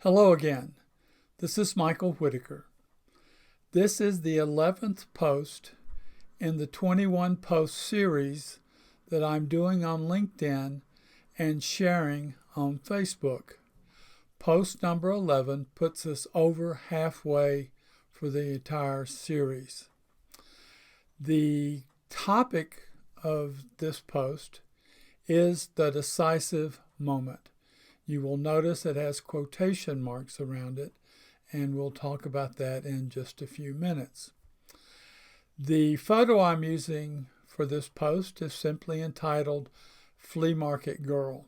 Hello again. This is Michael Whitaker. This is the 11th post in the 21 post series that I'm doing on LinkedIn and sharing on Facebook. Post number 11 puts us over halfway for the entire series. The topic of this post is the decisive moment. You will notice it has quotation marks around it, and we'll talk about that in just a few minutes. The photo I'm using for this post is simply entitled Flea Market Girl.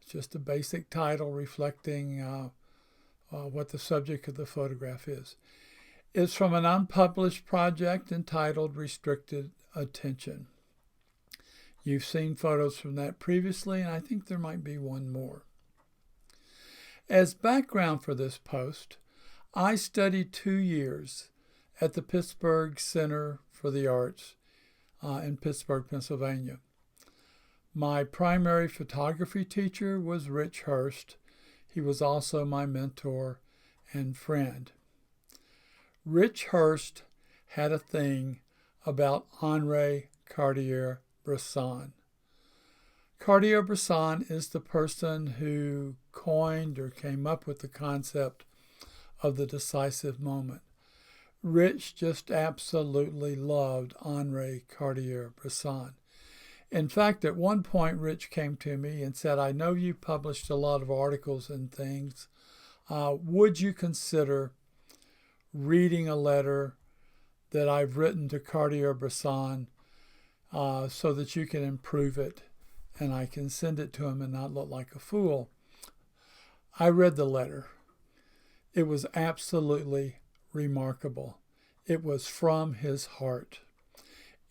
It's just a basic title reflecting what the subject of the photograph is. It's from an unpublished project entitled Restricted Attention. You've seen photos from that previously, and I think there might be one more. As background for this post, I studied 2 years at the Pittsburgh Center for the Arts in Pittsburgh, Pennsylvania. My primary photography teacher was Rich Hurst. He was also my mentor and friend. Rich Hurst had a thing about Henri Cartier-Bresson. Cartier-Bresson is the person who coined or came up with the concept of the decisive moment. Rich just absolutely loved Henri Cartier-Bresson. In fact, at one point, Rich came to me and said, I know you published a lot of articles and things. Would you consider reading a letter that I've written to Cartier-Bresson so that you can improve it and I can send it to him and not look like a fool? I read the letter. It was absolutely remarkable. It was from his heart.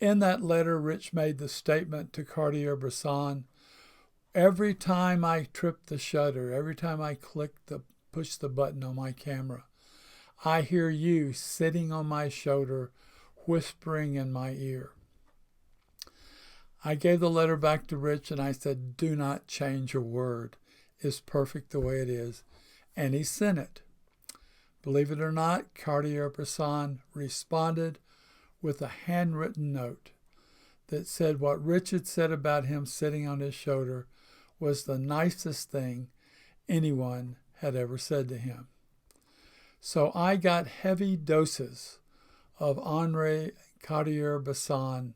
In that letter, Rich made the statement to Cartier-Bresson, every time I trip the shutter, every time I push the button on my camera, I hear you sitting on my shoulder, whispering in my ear. I gave the letter back to Rich and I said, do not change a word. It's perfect the way it is. And he sent it. Believe it or not, Cartier-Bresson responded with a handwritten note that said what Rich had said about him sitting on his shoulder was the nicest thing anyone had ever said to him. So I got heavy doses of Henri Cartier-Bresson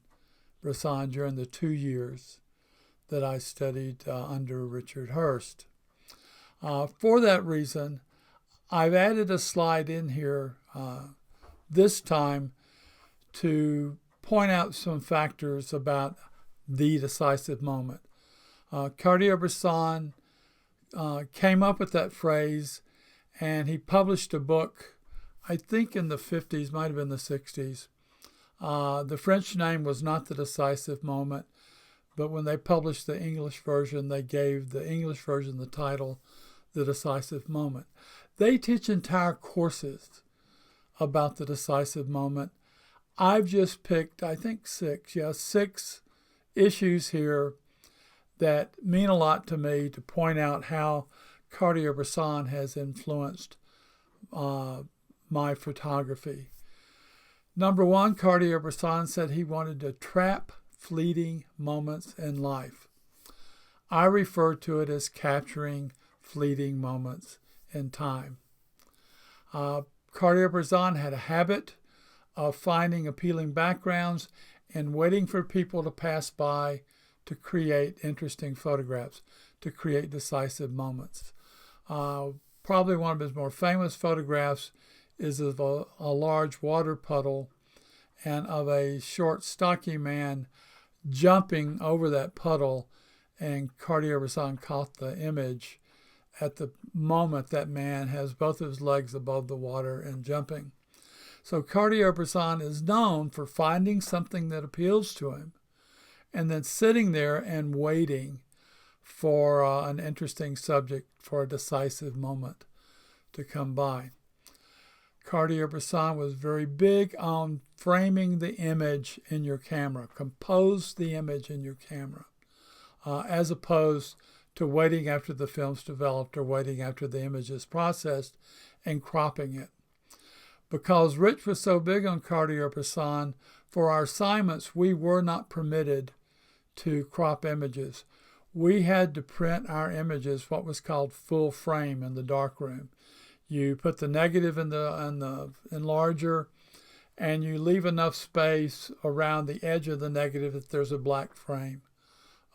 during the 2 years that I studied under Richard Hurst. For that reason, I've added a slide in here this time to point out some factors about the decisive moment. Cartier-Bresson came up with that phrase, and he published a book, I think in the 50s, might have been the 60s. The French name was not The Decisive Moment, but when they published the English version, they gave the English version the title, The Decisive Moment. They teach entire courses about the decisive moment. I've just picked, I think six issues here that mean a lot to me to point out how Cartier-Bresson has influenced my photography. Number one, Cartier-Bresson said he wanted to trap fleeting moments in life. I refer to it as capturing fleeting moments in time. Cartier-Bresson had a habit of finding appealing backgrounds and waiting for people to pass by to create interesting photographs, to create decisive moments. Probably one of his more famous photographs is of a large water puddle and of a short, stocky man jumping over that puddle, and Cartier-Bresson caught the image at the moment that man has both of his legs above the water and jumping. So Cartier-Bresson is known for finding something that appeals to him and then sitting there and waiting for an interesting subject, for a decisive moment to come by. Cartier-Bresson was very big on framing the image in your camera, compose the image in your camera, as opposed to waiting after the film's developed or waiting after the image is processed and cropping it. Because Rich was so big on Cartier-Bresson, for our assignments, we were not permitted to crop images. We had to print our images, what was called full frame, in the darkroom. You put the negative in the enlarger, and you leave enough space around the edge of the negative that there's a black frame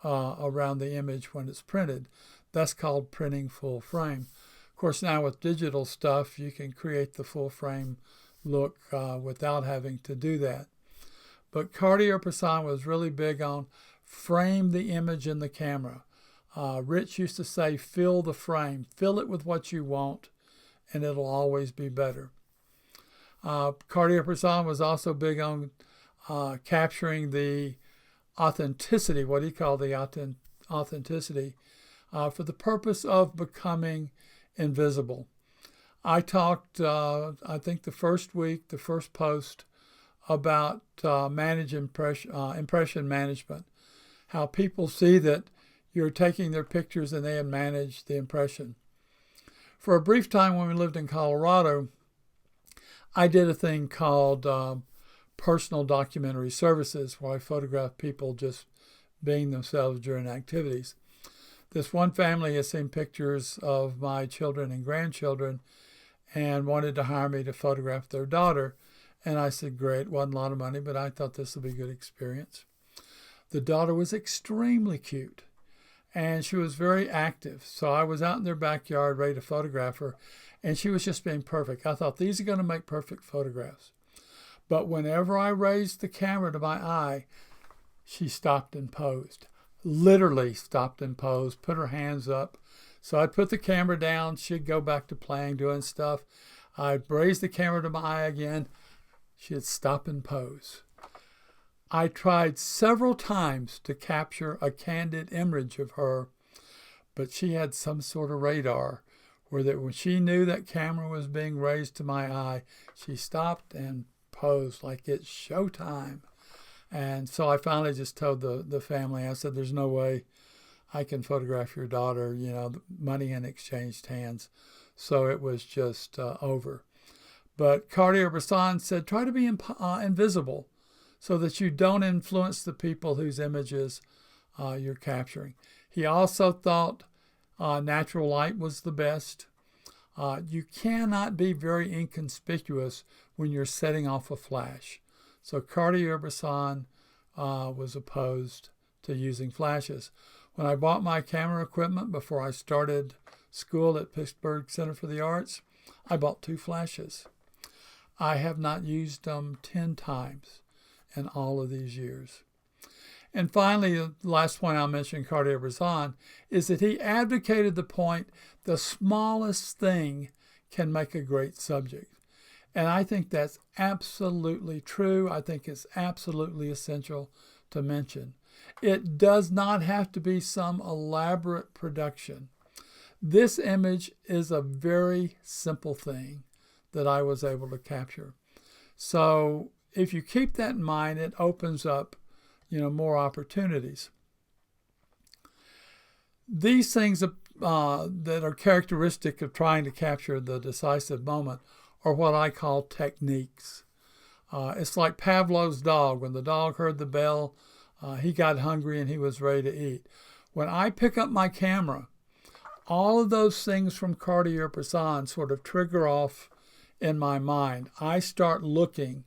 around the image when it's printed. That's called printing full frame. Of course, now with digital stuff, you can create the full frame look without having to do that. But Cartier-Bresson was really big on frame the image in the camera. Rich used to say, fill the frame. Fill it with what you want, and it'll always be better. Cartier-Bresson was also big on capturing the authenticity, what he called the authenticity, for the purpose of becoming invisible. I talked, I think the first post, about impression management, how people see that you're taking their pictures and they have managed the impression. For a brief time when we lived in Colorado, I did a thing called personal documentary services, where I photographed people just being themselves during activities. This one family has seen pictures of my children and grandchildren and wanted to hire me to photograph their daughter. And I said, great, it wasn't a lot of money, but I thought this would be a good experience. The daughter was extremely cute, and she was very active. So I was out in their backyard ready to photograph her, and she was just being perfect. I thought, these are going to make perfect photographs. But whenever I raised the camera to my eye, she stopped and posed. Literally stopped and posed, put her hands up. So I'd put the camera down. She'd go back to playing, doing stuff. I'd raise the camera to my eye again. She'd stop and pose. I tried several times to capture a candid image of her, but she had some sort of radar where that when she knew that camera was being raised to my eye, she stopped and posed like it's showtime. And so I finally just told the family, I said, there's no way I can photograph your daughter. You know, money had exchanged hands. So it was just over. But Cartier-Bresson said, try to be invisible so that you don't influence the people whose images you're capturing. He also thought natural light was the best. You cannot be very inconspicuous when you're setting off a flash. So Cartier-Bresson was opposed to using flashes. When I bought my camera equipment before I started school at Pittsburgh Center for the Arts, I bought 2 flashes. I have not used them 10 times in all of these years. And finally, the last point I'll mention Cartier-Bresson is that he advocated the point the smallest thing can make a great subject. And I think that's absolutely true. I think it's absolutely essential to mention. It does not have to be some elaborate production. This image is a very simple thing that I was able to capture. So if you keep that in mind, it opens up, more opportunities. These things that are characteristic of trying to capture the decisive moment are what I call techniques. It's like Pavlov's dog. When the dog heard the bell, he got hungry and he was ready to eat. When I pick up my camera, all of those things from Cartier-Bresson sort of trigger off in my mind. I start looking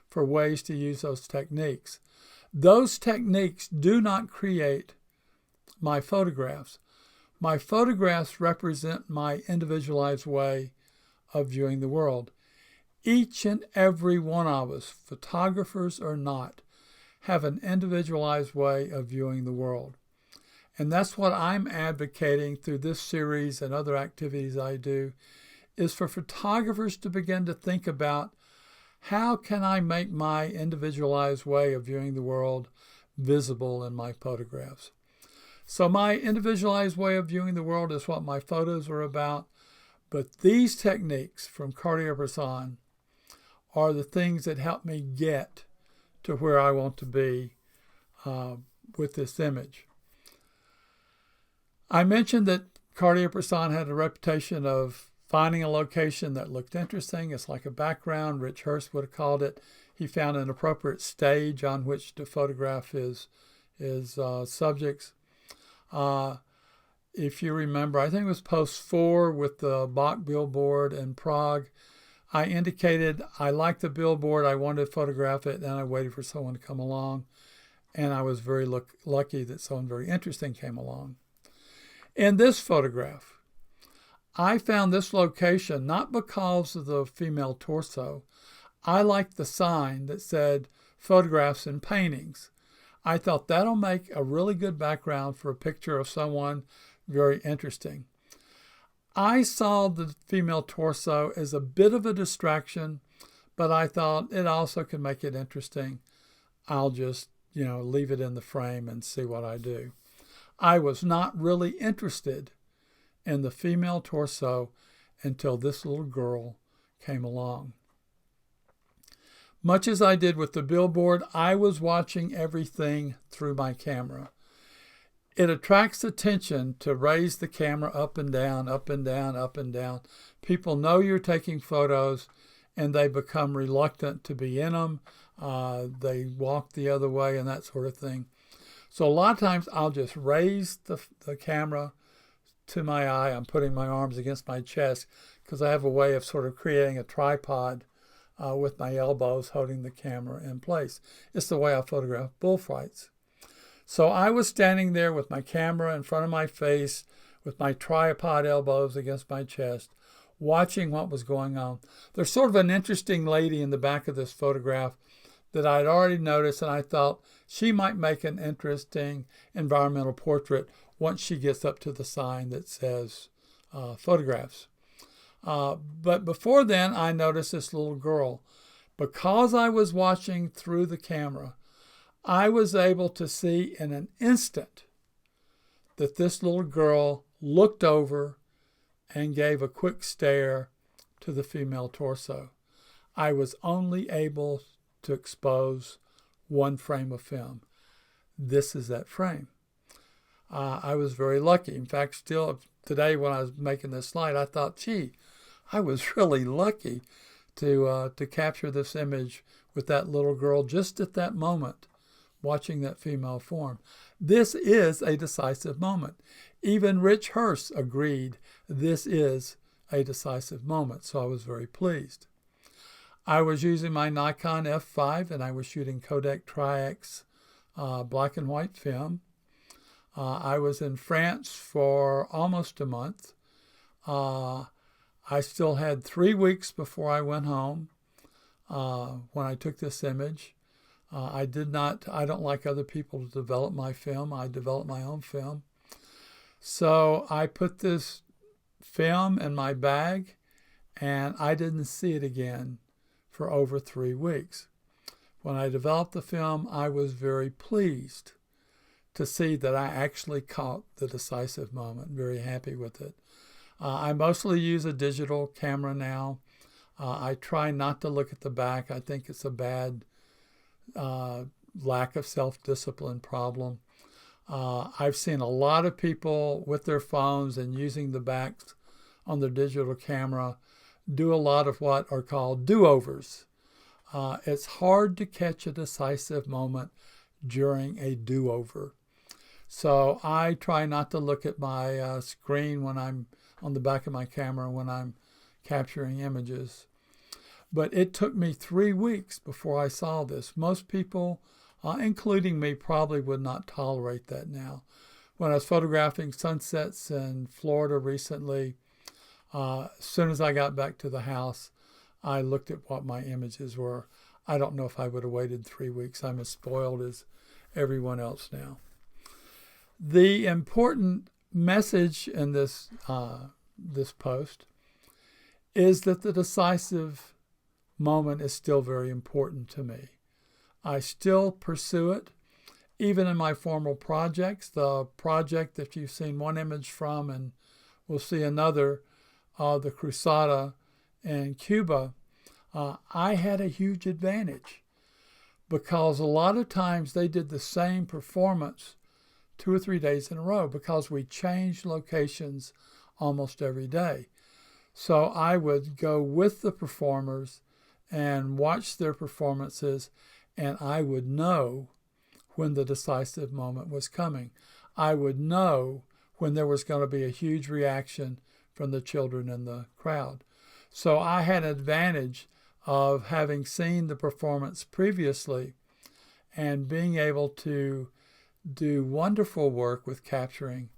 for ways to use those techniques. Those techniques do not create my photographs. My photographs represent my individualized way of viewing the world. Each and every one of us, photographers or not, have an individualized way of viewing the world. And that's what I'm advocating through this series and other activities I do, is for photographers to begin to think about, how can I make my individualized way of viewing the world visible in my photographs? So my individualized way of viewing the world is what my photos are about. But these techniques from Cartier-Bresson are the things that help me get to where I want to be with this image. I mentioned that Cartier-Bresson had a reputation of finding a location that looked interesting. It's like a background. Rich Hurst would have called it. He found an appropriate stage on which to photograph his subjects. If you remember, I think it was post 4 with the Bach billboard in Prague. I indicated I liked the billboard, I wanted to photograph it, and I waited for someone to come along. And I was very lucky that someone very interesting came along. In this photograph, I found this location not because of the female torso. I liked the sign that said photographs and paintings. I thought that'll make a really good background for a picture of someone very interesting. I saw the female torso as a bit of a distraction, but I thought it also could make it interesting. I'll just, leave it in the frame and see what I do. I was not really interested in the female torso until this little girl came along. Much as I did with the billboard, I was watching everything through my camera. It attracts attention to raise the camera up and down, up and down, up and down. People know you're taking photos, and they become reluctant to be in them. They walk the other way and that sort of thing. So a lot of times I'll just raise the camera to my eye. I'm putting my arms against my chest because I have a way of sort of creating a tripod with my elbows holding the camera in place. It's the way I photograph bullfights. So I was standing there with my camera in front of my face, with my tripod elbows against my chest, watching what was going on. There's sort of an interesting lady in the back of this photograph that I'd already noticed, and I thought she might make an interesting environmental portrait once she gets up to the sign that says photographs. But before then, I noticed this little girl. Because I was watching through the camera, I was able to see in an instant that this little girl looked over and gave a quick stare to the female torso. I was only able to expose one frame of film. This is that frame. I was very lucky. In fact, still today when I was making this slide, I thought, gee, I was really lucky to capture this image with that little girl just at that moment, watching that female form. This is a decisive moment. Even Rich Hurst agreed this is a decisive moment, so I was very pleased. I was using my Nikon F5 and I was shooting Kodak Tri-X black and white film. I was in France for almost a month. I still had 3 weeks before I went home when I took this image. I don't like other people to develop my film. I developed my own film. So I put this film in my bag and I didn't see it again for over 3 weeks. When I developed the film, I was very pleased to see that I actually caught the decisive moment. Very happy with it. I mostly use a digital camera now. I try not to look at the back. I think it's a bad lack of self-discipline problem. I've seen a lot of people with their phones and using the backs on their digital camera do a lot of what are called do-overs. It's hard to catch a decisive moment during a do-over. So I try not to look at my screen when I'm on the back of my camera when I'm capturing images. But it took me 3 weeks before I saw this. Most people, including me, probably would not tolerate that now. When I was photographing sunsets in Florida recently, as soon as I got back to the house, I looked at what my images were. I don't know if I would have waited 3 weeks. I'm as spoiled as everyone else now. The important message in this post is that the decisive moment is still very important to me. I still pursue it, even in my formal projects. The project that you've seen one image from, and we'll see another, the Cruzada in Cuba, I had a huge advantage because a lot of times they did the same performance 2 or 3 days in a row because we changed locations almost every day. So I would go with the performers and watch their performances, and I would know when the decisive moment was coming. I would know when there was going to be a huge reaction from the children in the crowd. So I had an advantage of having seen the performance previously and being able to do wonderful work with capturing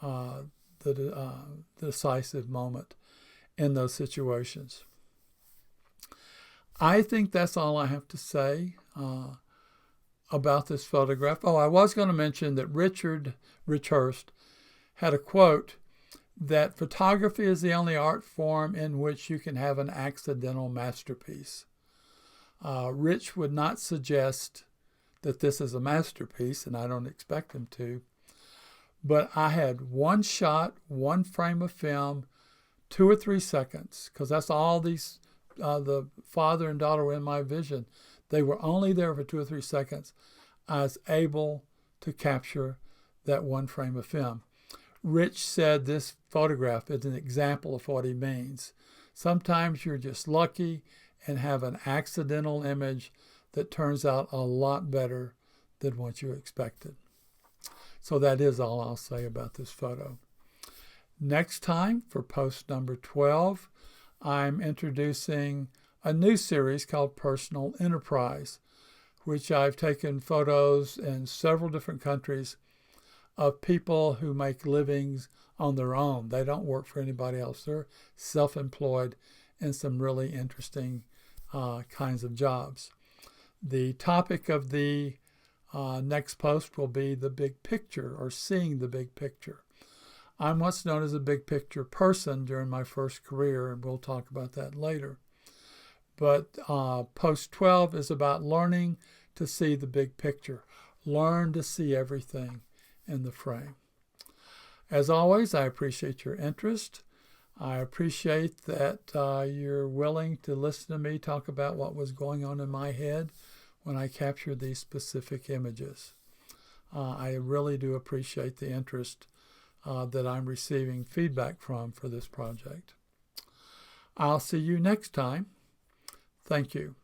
the decisive moment in those situations. I think that's all I have to say about this photograph. Oh, I was going to mention that Richard Hurst had a quote that photography is the only art form in which you can have an accidental masterpiece. Rich would not suggest that this is a masterpiece, and I don't expect him to, but I had one shot, one frame of film, 2 or 3 seconds, because that's all these, the father and daughter were in my vision. They were only there for 2 or 3 seconds. I was able to capture that one frame of film. Rich said this photograph is an example of what he means. Sometimes you're just lucky and have an accidental image that turns out a lot better than what you expected. So that is all I'll say about this photo. Next time, for post number 12, I'm introducing a new series called Personal Enterprise, which I've taken photos in several different countries of people who make livings on their own. They don't work for anybody else. They're self-employed in some really interesting kinds of jobs. The topic of the next post will be the big picture, or seeing the big picture. I'm what's known as a big picture person during my first career, and we'll talk about that later. But post 12 is about learning to see the big picture. Learn to see everything in the frame. As always, I appreciate your interest. I appreciate that you're willing to listen to me talk about what was going on in my head when I captured these specific images. I really do appreciate the interest that I'm receiving feedback from for this project. I'll see you next time. Thank you.